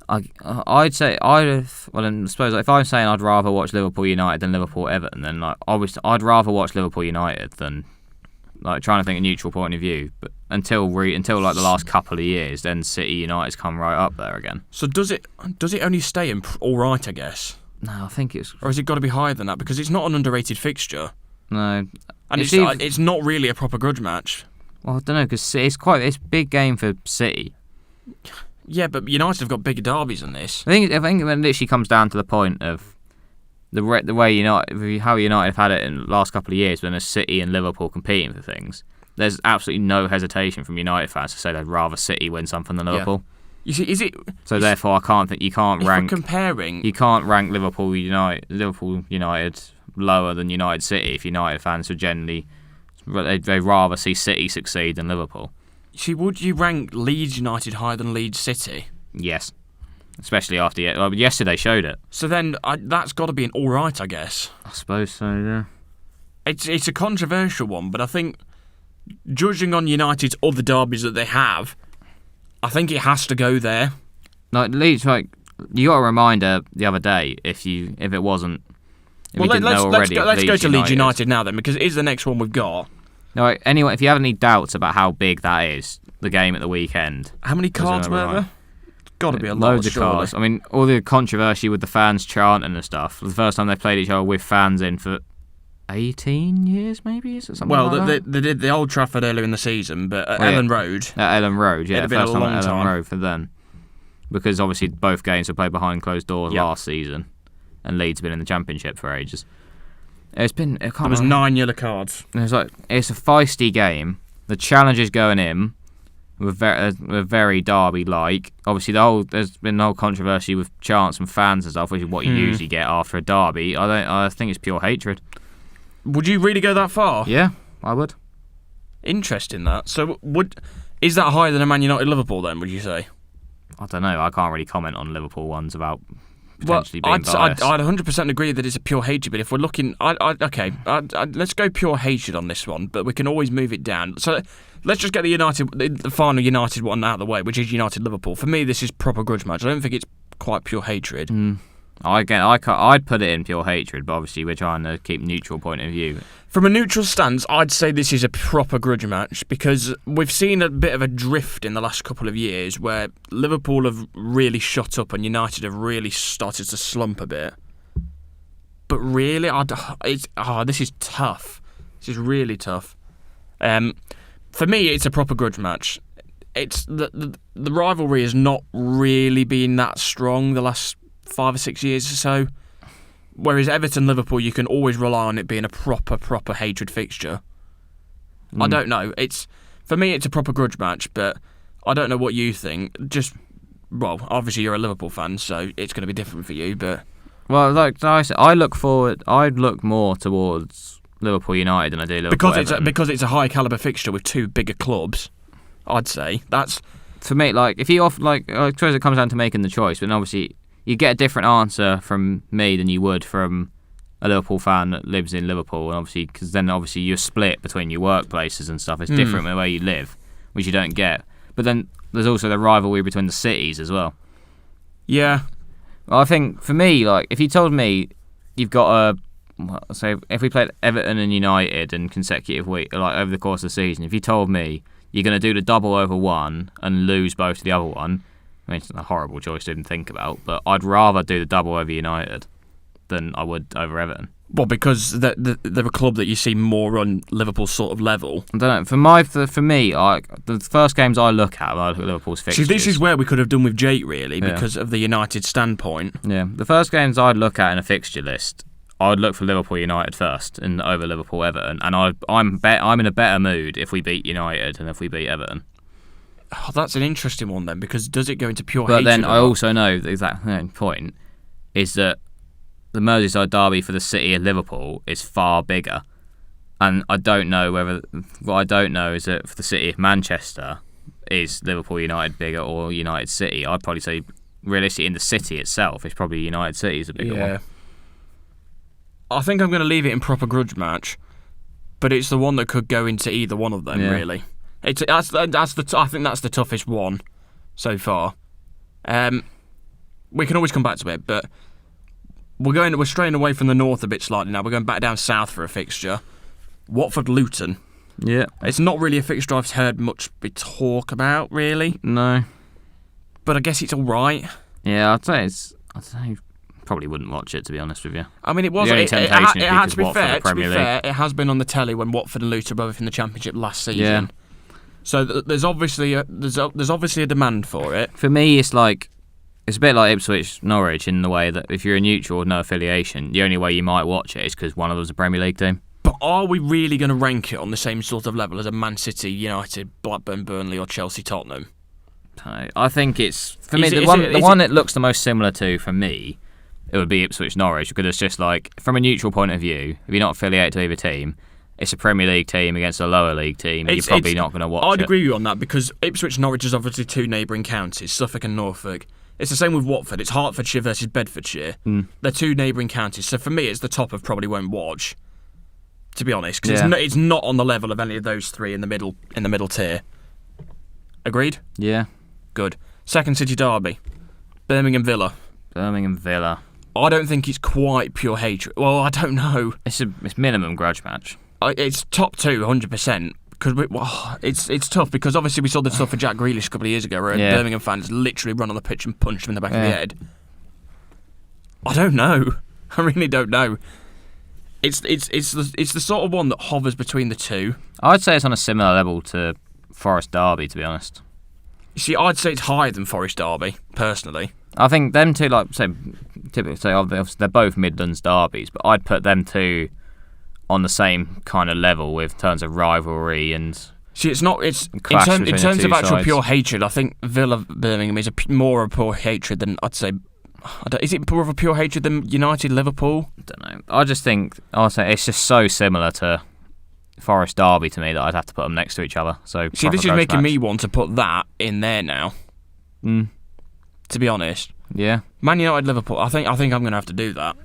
I'd say I suppose if I'm saying I'd rather watch Liverpool United than Liverpool Everton, then like obviously I'd rather watch Liverpool United than like trying to think a neutral point of view. But until like the last couple of years, then City United's come right up there again. So does it only stay in all right? I guess. No, I think it's. Or has it got to be higher than that? Because it's not an underrated fixture. No, and it's not really a proper grudge match. Well, I don't know because it's a big game for City. Yeah, but United have got bigger derbies than this. I think it literally comes down to the point of the way how United have had it in the last couple of years when there's City and Liverpool competing for things. There's absolutely no hesitation from United fans to say they'd rather City win something than Liverpool. Yeah. You see, is it? So therefore, you can't rank Liverpool United lower than United City if United fans would generally they'd rather see City succeed than Liverpool. See, would you rank Leeds United higher than Leeds City? Yes, especially after yesterday showed it. So then that's got to be an all right, I guess. I suppose so. Yeah. It's a controversial one, but I think judging on United's other derbies that they have, I think it has to go there. Like Leeds, like you got a reminder the other day if it wasn't. Let's go to Leeds United now then, because it is the next one we've got. No, anyway, if you have any doubts about how big that is, the game at the weekend. How many cards were there? Got to be a lot. Loads of cards. I mean, all the controversy with the fans chanting and stuff. The first time they played each other with fans in for 18 years, maybe? Is it something like that? They did the Old Trafford earlier in the season, but at Ellen Road. At Ellen Road, yeah. It'd have been a long time. Road for then. Because obviously both games were played behind closed doors last season, and Leeds have been in the Championship for ages. There was 9 yellow cards. It's a feisty game. The challenges going in were very derby-like. Obviously, there's been the whole controversy with chants and fans and stuff, which is what you usually get after a derby. I think it's pure hatred. Would you really go that far? Yeah, I would. Interesting that. So is that higher than a Man United Liverpool then? Would you say? I don't know. I can't really comment on Liverpool ones about. Potentially being biased. I'd 100% agree that it's a pure hatred, but if we're looking... let's go pure hatred on this one, but we can always move it down. So let's just get the final United one out of the way, which is United-Liverpool. For me, this is proper grudge match. I don't think it's quite pure hatred. I'd put it in pure hatred, but obviously we're trying to keep neutral point of view. From a neutral stance, I'd say this is a proper grudge match because we've seen a bit of a drift in the last couple of years where Liverpool have really shot up and United have really started to slump a bit. But really, this is tough. This is really tough. For me, it's a proper grudge match. It's the rivalry has not really been that strong the last 5 or 6 years or so. Whereas Everton-Liverpool, you can always rely on it being a proper hatred fixture. I don't know. For me, it's a proper grudge match, but I don't know what you think. Obviously you're a Liverpool fan, so it's going to be different for you, but... Well, like I said, I'd look more towards Liverpool United than I do Liverpool Everton. Because it's a high caliber fixture with two bigger clubs. I'd say that's for me. Like if you I suppose it comes down to making the choice, but obviously you get a different answer from me than you would from a Liverpool fan that lives in Liverpool, and obviously because then obviously you're split between your workplaces and stuff. It's different the way you live, which you don't get. But then there's also the rivalry between the cities as well. Yeah. Well, I think for me, like if you told me you've got say if we played Everton and United in consecutive week, like over the course of the season, if you told me you're going to do the double over one and lose both to the other one, I mean it's a horrible choice to even think about, but I'd rather do the double over United than I would over Everton. Well, because they're a club that you see more on Liverpool's sort of level. I don't know. For me, the first games I look at are Liverpool's fixtures. See, this is where we could have done with Jake, really, because of the United standpoint. Yeah, the first games I'd look at in a fixture list, I'd look for Liverpool United first and over Liverpool Everton, and I'm in a better mood if we beat United than if we beat Everton. Oh, that's an interesting one then, because does it go into pure hatred? But then I also know the exact point is that the Merseyside derby for the city of Liverpool is far bigger, and I don't know what I don't know is that for the city of Manchester is Liverpool United bigger or United City. I'd probably say realistically in the city itself it's probably United City is a bigger one. I think I'm going to leave it in proper grudge match, but it's the one that could go into either one of them really. I think that's the toughest one so far. We can always come back to it, but we're straying away from the north a bit slightly now. We're going back down south for a fixture. Watford Luton. Yeah. It's not really a fixture I've heard much talk about, really. No. But I guess it's all right. Yeah, I'd say probably wouldn't watch it, to be honest with you. I mean, it was. It had to be fair. To be fair, it has been on the telly when Watford and Luton were both in the Championship last season. Yeah. So there's obviously a demand for it. For me, it's a bit like Ipswich Norwich in the way that if you're a neutral with no affiliation, the only way you might watch it is because one of them's a Premier League team. But are we really going to rank it on the same sort of level as a Man City, United, Blackburn, Burnley, or Chelsea, Tottenham? I think it's for me the one it looks the most similar to for me. It would be Ipswich Norwich because it's just like from a neutral point of view, if you're not affiliated to either team, it's a Premier League team against a lower league team. You're probably not going to watch it. I'd agree with you on that because Ipswich Norwich is obviously two neighbouring counties, Suffolk and Norfolk. It's the same with Watford. It's Hertfordshire versus Bedfordshire. They're two neighbouring counties. So for me, it's the top of probably won't watch, to be honest, because it's not on the level of any of those three in the middle tier. Agreed? Yeah. Good. Second City derby, Birmingham Villa. I don't think it's quite pure hatred. Well, I don't know. It's minimum grudge match. It's top two, 100%. Because it's tough because obviously we saw the stuff for Jack Grealish a couple of years ago where Birmingham fans literally run on the pitch and punch him in the back of the head. I don't know. I really don't know. It's the sort of one that hovers between the two. I'd say it's on a similar level to Forrest Darby, to be honest. You see, I'd say it's higher than Forrest Darby, personally. I think them two, typically, they're both Midlands derbies, but I'd put them two on the same kind of level with terms of rivalry and. See, it's not. It's in terms of actual pure hatred. I think Villa Birmingham is more of a pure hatred than I'd say. Is it more of a pure hatred than United Liverpool? I don't know. I just think I'll say it's just so similar to Forrest Darby to me that I'd have to put them next to each other. So see, this is making me want to put that in there now. To be honest. Yeah. Man United Liverpool. I think I'm going to have to do that.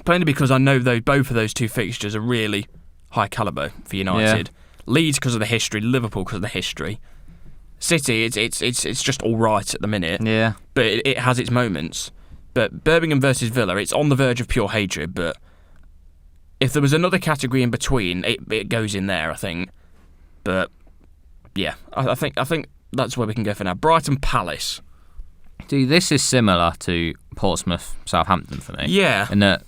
Plainly because I know both of those two fixtures are really high calibre for United. Yeah. Leeds because of the history, Liverpool because of the history. City, it's just all right at the minute. Yeah. But it has its moments. But Birmingham versus Villa, it's on the verge of pure hatred. But if there was another category in between, it goes in there, I think. But yeah, I think that's where we can go for now. Brighton Palace. Dude, this is similar to Portsmouth Southampton for me. Yeah. In that,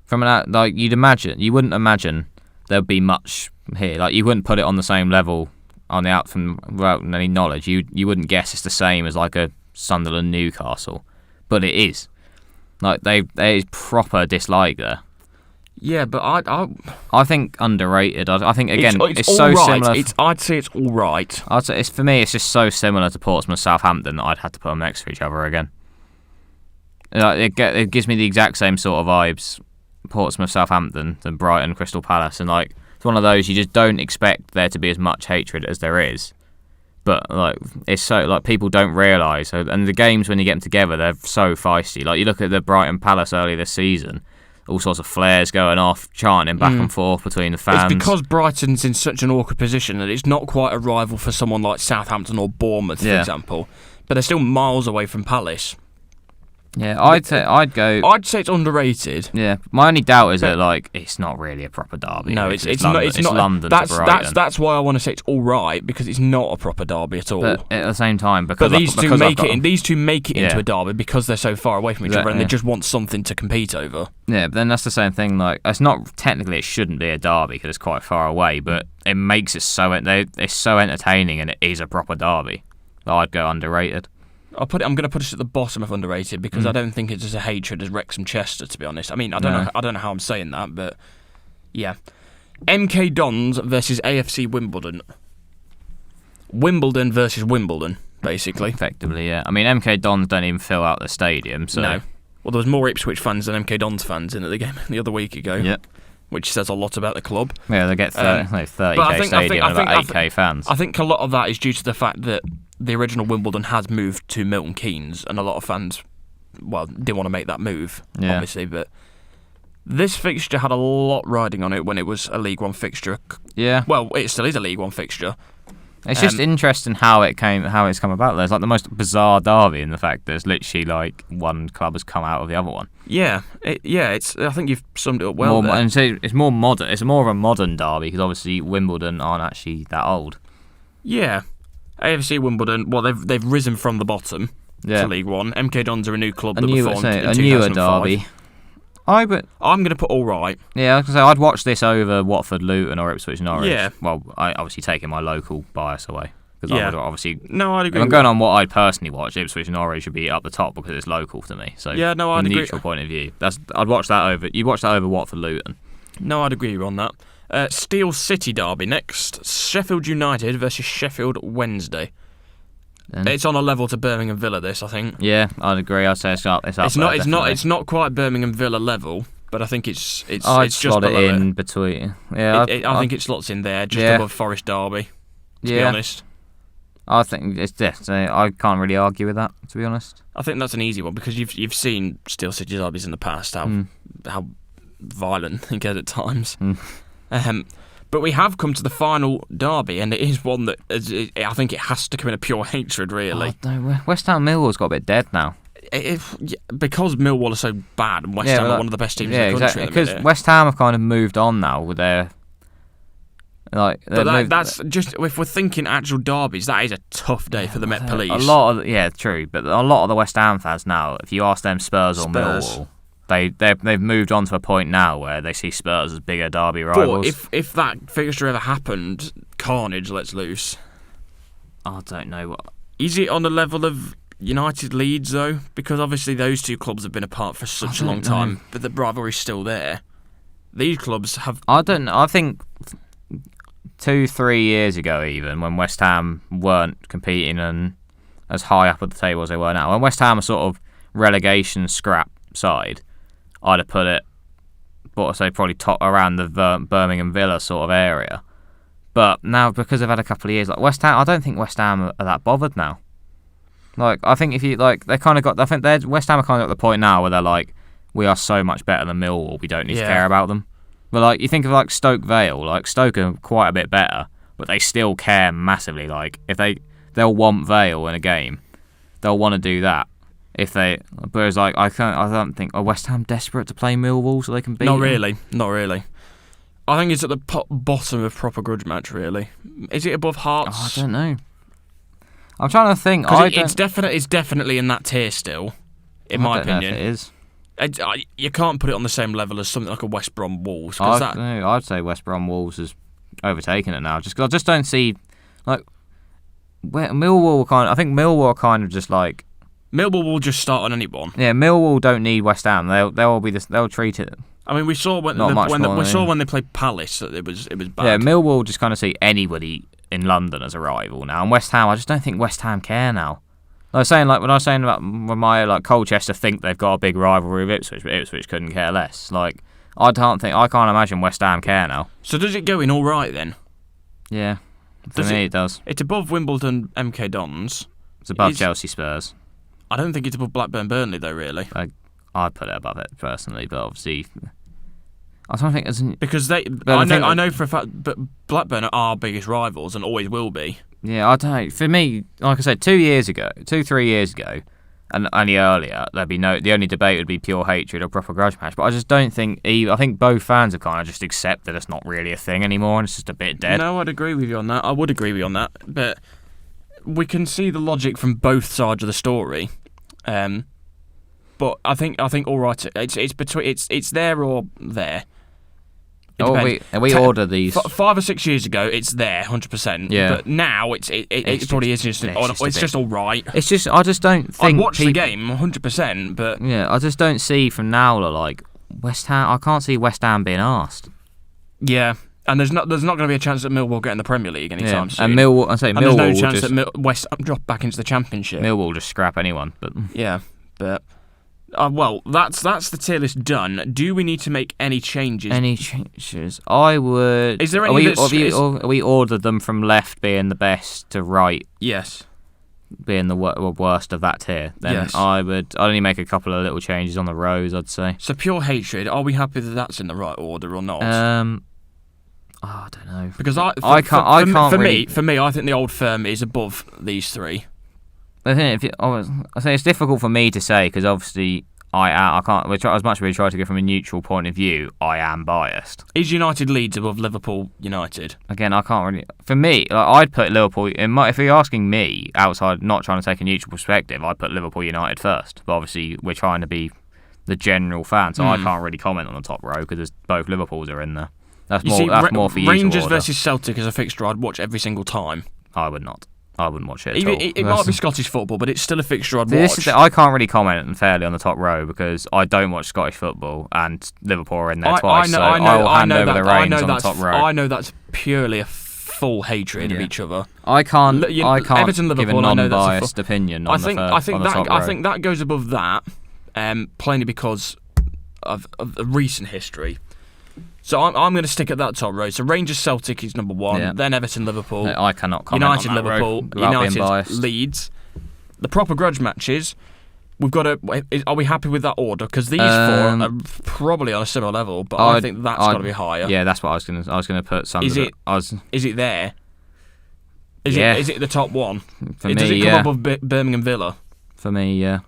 from you wouldn't imagine there'd be much here. Like you wouldn't put it on the same level without any knowledge. You wouldn't guess it's the same as like a Sunderland Newcastle, but it is. Like there is proper dislike there. Yeah, but I think underrated. I think again it's so right. similar. I'd say it's all right. I'd say for me it's just so similar to Portsmouth Southampton that I'd have to put them next to each other again. It gives me the exact same sort of vibes, Portsmouth, Southampton, than Brighton, Crystal Palace, and like it's one of those you just don't expect there to be as much hatred as there is. But like it's so like people don't realise, and the games when you get them together, they're so feisty. Like you look at the Brighton Palace earlier this season, all sorts of flares going off, chanting back and forth between the fans. It's because Brighton's in such an awkward position that it's not quite a rival for someone like Southampton or Bournemouth, for example. But they're still miles away from Palace. Yeah, I'd say it's underrated. Yeah, my only doubt is that like it's not really a proper derby. No, it's not. It's not London that's, to Brighton. That's why I want to say it's all right, because it's not a proper derby at all. But at the same time, because these two make it into a derby because they're so far away from each other and they just want something to compete over. Yeah, but then that's the same thing. Like it's not technically, it shouldn't be a derby because it's quite far away, but it makes it so it's so entertaining and it is a proper derby. I'd go underrated. I'm going to put it at the bottom of underrated because I don't think it's as a hatred as Wrexham Chester, to be honest. I mean, I don't know how I'm saying that, but yeah. MK Dons versus AFC Wimbledon. Wimbledon versus Wimbledon, basically. Effectively, yeah. I mean, MK Dons don't even fill out the stadium, so... No. Well, there was more Ipswich fans than MK Dons fans in at the game the other week ago. Yep. Which says a lot about the club. Yeah, they get 30k stadium and about 8k fans. I think a lot of that is due to the fact that the original Wimbledon has moved to Milton Keynes, and a lot of fans, didn't want to make that move, obviously. But this fixture had a lot riding on it when it was a League One fixture. Yeah. Well, it still is a League One fixture. It's just interesting how it's come about. There's like the most bizarre derby in the fact that it's literally like one club has come out of the other one. Yeah, I think you've summed it up well. And so it's more modern. It's more of a modern derby because obviously Wimbledon aren't actually that old. Yeah, AFC Wimbledon. Well, they've risen from the bottom to League One. MK Dons are a new club that were formed in 2005. A newer derby. I'm going to put all right. Yeah, I was going to say I'd watch this over Watford Luton or Ipswich Norwich. Yeah. Well, I obviously taking my local bias away. Because I would obviously... No, I'd agree. If I'm going on what I'd personally watch, Ipswich Norwich should be up the top because it's local to me. So I'd from a agree. neutral point of view, I'd watch that over... You'd watch that over Watford Luton. No, I'd agree on that. Steel City derby next. Sheffield United versus Sheffield Wednesday. It's on a level to Birmingham Villa. This, I think. Yeah, I'd agree. I'd say it's up. It's not quite Birmingham Villa level, but I think it's I'd just slot below it in between. Yeah, I think it slots in there, just above Forrest Derby. To be honest, I think it's definitely. I can't really argue with that. To be honest, I think that's an easy one because you've seen Steel City derbies in the past how violent they get at times. But we have come to the final derby, and it is one that I think it has to come in a pure hatred, really. Oh, no, West Ham Millwall's got a bit dead now. Because Millwall are so bad, and West Ham are one of the best teams in the country. Because West Ham have kind of moved on now with their... that's just... If we're thinking actual derbies, that is a tough day for the Met Police. True, but a lot of the West Ham fans now, if you ask them Spurs or Millwall... They've moved on to a point now where they see Spurs as bigger derby rivals. But if that fixture ever happened, carnage lets loose. I don't know what. Is it on the level of United Leeds though? Because obviously those two clubs have been apart for such a long time, but the rivalry's still there. These clubs have. I don't know. I think 2-3 years ago, even when West Ham weren't competing and as high up at the table as they were now, when West Ham are sort of relegation scrap side, I'd have put it, probably top around the Birmingham Villa sort of area. But now, because they've had a couple of years, like West Ham, I don't think West Ham are that bothered now. Like, I think if you they kind of got, I think West Ham are kind of at the point now where they're like, we are so much better than Millwall, we don't need to care about them. But like, you think of like Stoke Vale, like Stoke are quite a bit better, but they still care massively. Like, if they'll want Vale in a game, they'll want to do that. Whereas like I don't think West Ham desperate to play Millwall so they can beat. Not really. I think it's at the bottom of proper grudge match. Really, is it above Hearts? I don't know. I'm trying to think. It's definitely in that tier still, in my opinion. Know if it is. You can't put it on the same level as something like a West Brom Wolves. I'd say West Brom Wolves has overtaken it now. Just because I just don't see like where Millwall I think Millwall are kind of just like. Millwall will just start on anyone. Yeah, Millwall don't need West Ham. They'll treat it. I mean, we saw when they played Palace that it was bad. Yeah, Millwall just kind of see anybody in London as a rival now, and West Ham. I just don't think West Ham care now. I was saying, like, when I was saying about my, like, Colchester think they've got a big rivalry with Ipswich, but Ipswich couldn't care less. Like, I can't imagine West Ham care now. So does it go in all right then? Yeah, for me it does. It's above Wimbledon, MK Dons. It's above Chelsea, Spurs. I don't think it's above Blackburn, Burnley though. Really, I'd put it above it personally, but obviously, I don't think it's because I know for a fact, but Blackburn are our biggest rivals and always will be. Yeah, I don't know. For me, like I said, 3 years ago, and any earlier, the only debate would be pure hatred or proper grudge match. But I just don't think I think both fans have kind of just accepted it's not really a thing anymore, and it's just a bit dead. No, I'd agree with you on that. I would agree with you on that, but we can see the logic from both sides of the story. But I think all right. It's there or there. We order these 5 or 6 years ago. It's there, 100%. Yeah. But now it probably is just. It's just all right. It's just I just don't think I'd watch the game 100%. But yeah, I just don't see from now like West Ham. I can't see West Ham being asked. Yeah. And there's not going to be a chance that Millwall get in the Premier League anytime soon. And Millwall, there's no chance that West Ham drop back into the Championship. Millwall just scrap anyone. But yeah, but well, that's the tier list done. Do we need to make any changes? I would. Is there any? Have we ordered them from left being the best to right? Yes. Being the worst of that tier, then yes. I'd only make a couple of little changes on the rows. I'd say. So pure hatred. Are we happy that that's in the right order or not? I don't know. Because I think the old firm is above these three. I think I say it's difficult for me to say because obviously I can't. As much as we try to go from a neutral point of view, I am biased. Is United Leeds above Liverpool United? Again, I can't really. For me, I'd put Liverpool. If you're asking me outside, not trying to take a neutral perspective, I'd put Liverpool United first. But obviously, we're trying to be the general fan, so I can't really comment on the top row because both Liverpools are in there. That's more for you. Rangers versus Celtic is a fixture I'd watch every single time. I would not. I wouldn't watch it at all. It might be Scottish football, but it's still a fixture I'd watch. I can't really comment unfairly on the top row because I don't watch Scottish football and Liverpool are in there twice, I will hand over the reins on the top row. I know that's purely a full hatred of each other. I can't Everton, give a Liverpool, non-biased opinion on the top row. I think that goes above that, plainly because of the recent history. So I'm going to stick at that top row. So Rangers Celtic is number one, then Everton Liverpool. No, I cannot comment United on that Liverpool, row United Leeds. The proper grudge matches. We've got to. Are we happy with that order? Because these four are probably on a similar level, but I think that's got to be higher. Yeah, that's what I was going to. I was going to put some. Is it there? Is it the top one? For me, does it come above Birmingham Villa? For me, yeah.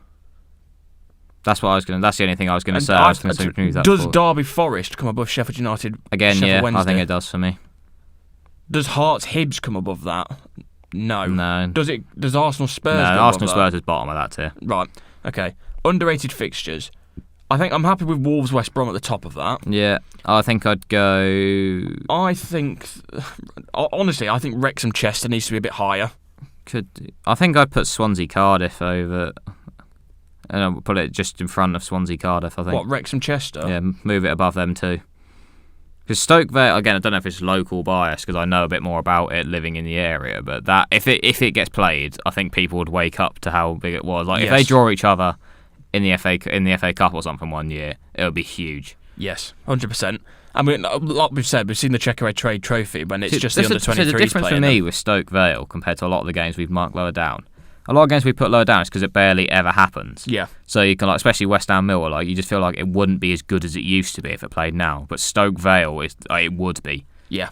That's what I was going to. That's the only thing I was going to say. I was going to move that does forward. Derby Forest come above Sheffield United? Again, Sheffield Wednesday? I think it does for me. Does Hearts Hibs come above that? No. No. Does Arsenal Spurs? No, go Arsenal above Spurs is bottom of that tier. Right. Okay. Underrated fixtures. I think I'm happy with Wolves West Brom at the top of that. Yeah, I think I'd go. Honestly, I think Wrexham Chester needs to be a bit higher. I think I'd put Swansea Cardiff over. And I'll put it just in front of Swansea Cardiff, I think. What, Wrexham Chester? Yeah, move it above them too. Because Stoke Vale, again, I don't know if it's local bias because I know a bit more about it living in the area, but that if it gets played, I think people would wake up to how big it was. Like if they draw each other in the FA Cup or something one year, it would be huge. Yes, 100%. I mean, like we've said, we've seen the Checkaway Trade Trophy when it's just the under-23s playing. So the difference for me with Stoke Vale compared to a lot of the games we've marked lower down. A lot of games we put lower down is because it barely ever happens. Yeah. So you can, especially West Ham Millwall, you just feel like it wouldn't be as good as it used to be if it played now. But Stoke Vale, it would be. Yeah.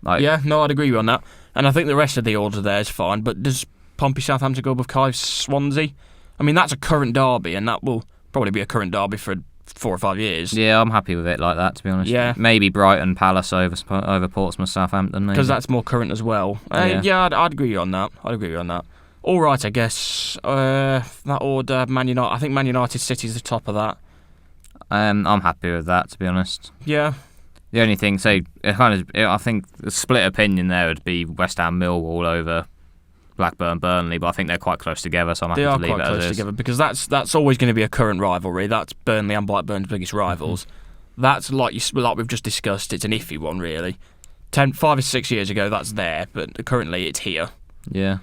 I'd agree with you on that. And I think the rest of the order there is fine. But does Pompey Southampton go above Cardiff Swansea? I mean, that's a current derby, and that will probably be a current derby for 4 or 5 years. Yeah, I'm happy with it like that, to be honest. Yeah. Maybe Brighton Palace over Portsmouth Southampton. Because that's more current as well. I'd agree on that. All right, I guess that order, Man United. I think Man United City's the top of that. I'm happy with that, to be honest. Yeah. The only thing, I think the split opinion there would be West Ham Millwall over Blackburn Burnley, but I think they're quite close together, so I'm happy to leave it as is. They are quite close together because that's always going to be a current rivalry. That's Burnley and Blackburn's biggest rivals. Mm-hmm. That's like we've just discussed. It's an iffy one, really. 5 or 6 years ago, that's there, but currently it's here. Yeah.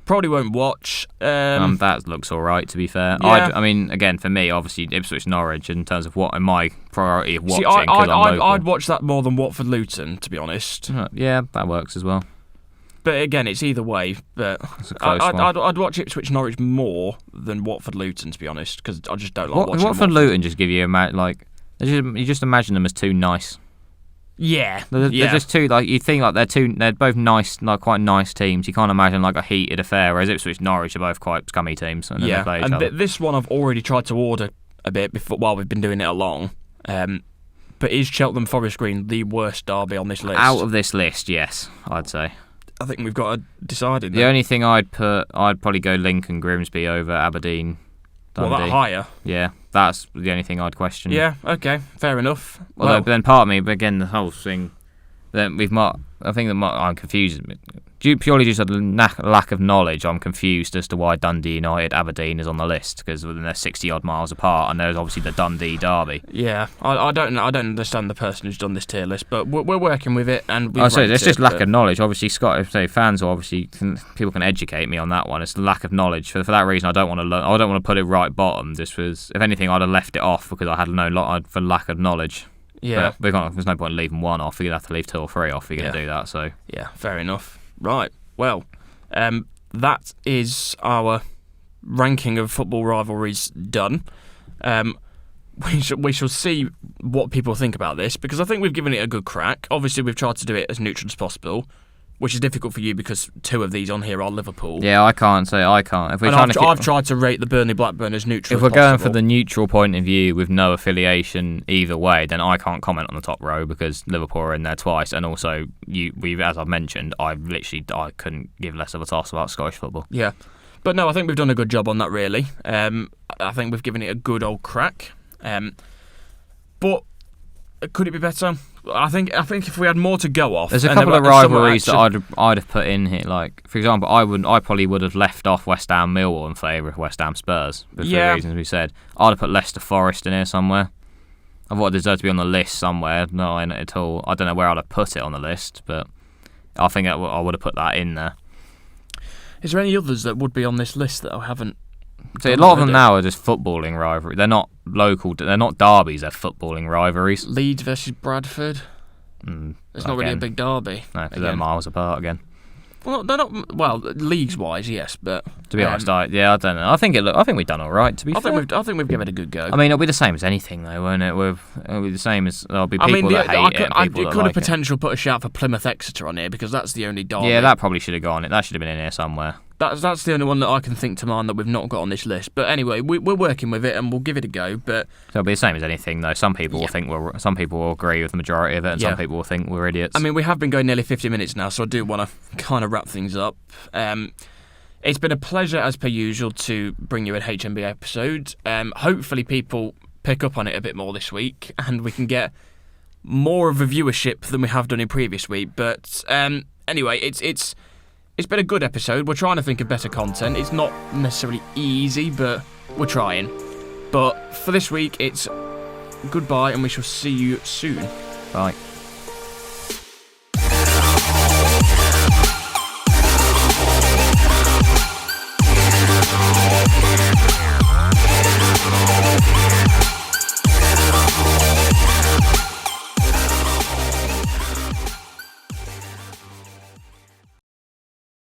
Probably won't watch. That looks all right, to be fair. Yeah. I mean, again, for me, obviously, Ipswich Norwich in terms of what my priority of watching. See, I'd watch that more than Watford Luton, to be honest. Yeah, that works as well. But again, it's either way. But It's a close one. I'd watch Ipswich Norwich more than Watford Luton, to be honest, because I just don't like watching Watford Luton just give you you just imagine them as too nice. Yeah, They're just too you think they're both nice, quite nice teams. You can't imagine a heated affair. Whereas Ipswich Norwich are both quite scummy teams, and then they play each other. This one I've already tried to order a bit before while we've been doing it along. But is Cheltenham Forest Green the worst derby on this list? Out of this list, yes, I'd say. I think we've got to decide. The only thing I'd probably go Lincoln Grimsby over Aberdeen. Dundee. Well, that higher? Yeah, that's the only thing I'd question. Yeah, okay, fair enough. Although, but then part of me, but again, the whole thing that I think that I'm confused. Purely just a lack of knowledge, I'm confused as to why Dundee United, Aberdeen is on the list, because they're 60 odd miles apart, and there's obviously the Dundee Derby. Yeah, I don't understand the person who's done this tier list, but we're working with it, and it's just lack of knowledge. Obviously, fans, or obviously people can educate me on that one. It's the lack of knowledge. For that reason, I don't want to put it right bottom. This was, if anything, I'd have left it off because I had for lack of knowledge. Yeah, but there's no point in leaving one off. You'd have to leave 2 or 3 off if you're going to do that. So yeah, fair enough. Right. Well, that is our ranking of football rivalries done. We shall see what people think about this, because I think we've given it a good crack. Obviously, we've tried to do it as neutral as possible, which is difficult for you because 2 of these on here are Liverpool. Yeah, I can't. If we're I've tried to rate the Burnley Blackburn as neutral. If we're going for the neutral point of view with no affiliation either way, then I can't comment on the top row because Liverpool are in there twice, and also as I've mentioned, I couldn't give less of a toss about Scottish football. Yeah, but no, I think we've done a good job on that. Really, I think we've given it a good old crack. But could it be better? I think if we had more to go off, there's a couple of rivalries that I'd have put in here. Like, for example, I probably would have left off West Ham Millwall in favour of West Ham Spurs, but for the reasons we said. I'd have put Leicester Forest in here somewhere. I thought it deserved to be on the list somewhere. No, not at all. I don't know where I'd have put it on the list, but I think I would have put that in there. Is there any others that would be on this list that I haven't? So a lot of them now are just footballing rivalries. They're not local. They're not derbies. They're footballing rivalries. Leeds versus Bradford. It's not really a big derby. No, because they're miles apart again. Well, they're not. Well, leagues-wise, yes, but to be honest, I don't know. I think we've done all right. To be fair, I think we've given it a good go. I mean, it'll be the same as anything, though, won't it? It'll be the same as there'll be people that hate it. And people it could have potential put a shout for Plymouth Exeter on here because that's the only derby. Yeah, that probably should have gone. That should have been in here somewhere. That's the only one that I can think to mind that we've not got on this list. But anyway, we're working with it and we'll give it a go. But so it'll be the same as anything, though. Some people will think some people will agree with the majority of it, and some people will think we're idiots. I mean, we have been going nearly 50 minutes now, so I do want to kind of wrap things up. It's been a pleasure, as per usual, to bring you an HMB episode. Hopefully, people pick up on it a bit more this week, and we can get more of a viewership than we have done in previous week. But anyway, it's been a good episode. We're trying to think of better content. It's not necessarily easy, but we're trying. But for this week, it's goodbye, and we shall see you soon. Bye.